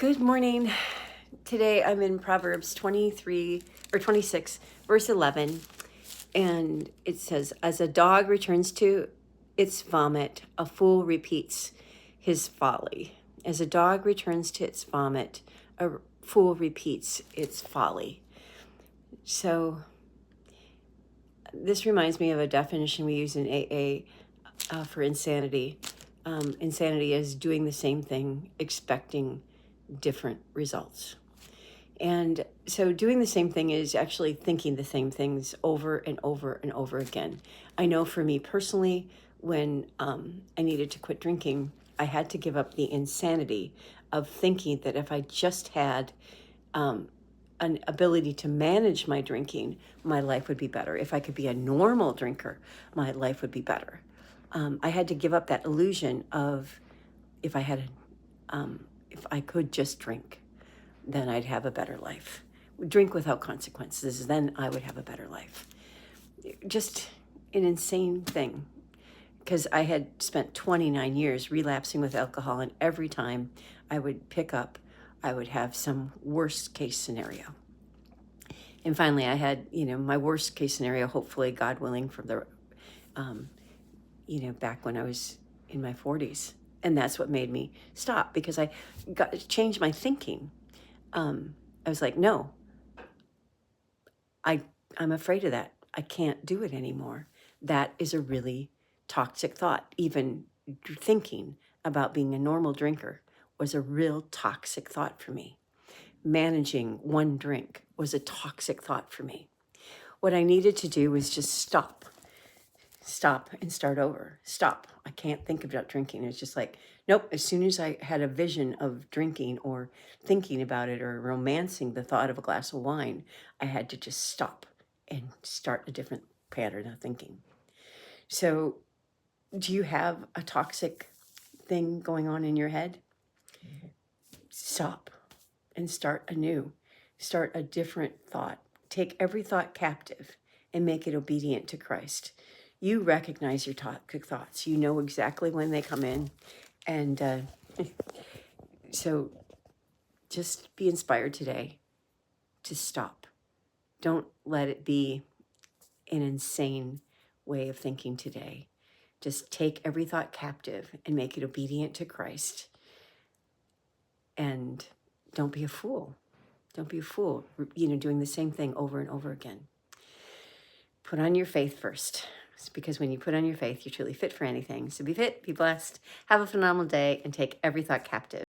Good morning. Today I'm in Proverbs 26, verse 11, and it says, "As a dog returns to its vomit, a fool repeats his folly. As a dog returns to its vomit, a fool repeats its folly." So this reminds me of a definition we use in AA for insanity. Insanity is doing the same thing, expecting different results. And so doing the same thing is actually thinking the same things over and over and over again. I know for me personally, when I needed to quit drinking, I had to give up the insanity of thinking that if I just had an ability to manage my drinking, my life would be better. If I could be a normal drinker, my life would be better. I had to give up that illusion of if if I could just drink, then I'd have a better life. Drink without consequences, then I would have a better life. Just an insane thing, because I had spent 29 years relapsing with alcohol, and every time I would pick up, I would have some worst case scenario. And finally I had, my worst case scenario, hopefully, God willing, from the, back when I was in my 40s. And that's what made me stop, because I got to change my thinking. I was like, no, I'm afraid of that. I can't do it anymore. That is a really toxic thought. Even thinking about being a normal drinker was a real toxic thought for me. Managing one drink was a toxic thought for me. What I needed to do was just stop and start over. Stop. I can't think about drinking. It's just like, nope. As soon as I had a vision of drinking or thinking about it or romancing the thought of a glass of wine, I had to just stop and start a different pattern of thinking. So, do you have a toxic thing going on in your head? Stop and start anew. Start a different thought. Take every thought captive and make it obedient to Christ. You recognize your toxic thoughts. You know exactly when they come in. And so just be inspired today to stop. Don't let it be an insane way of thinking today. Just take every thought captive and make it obedient to Christ. And don't be a fool. Don't be a fool, doing the same thing over and over again. Put on your faith first. It's because when you put on your faith, you're truly fit for anything. So be fit, be blessed, have a phenomenal day, and take every thought captive.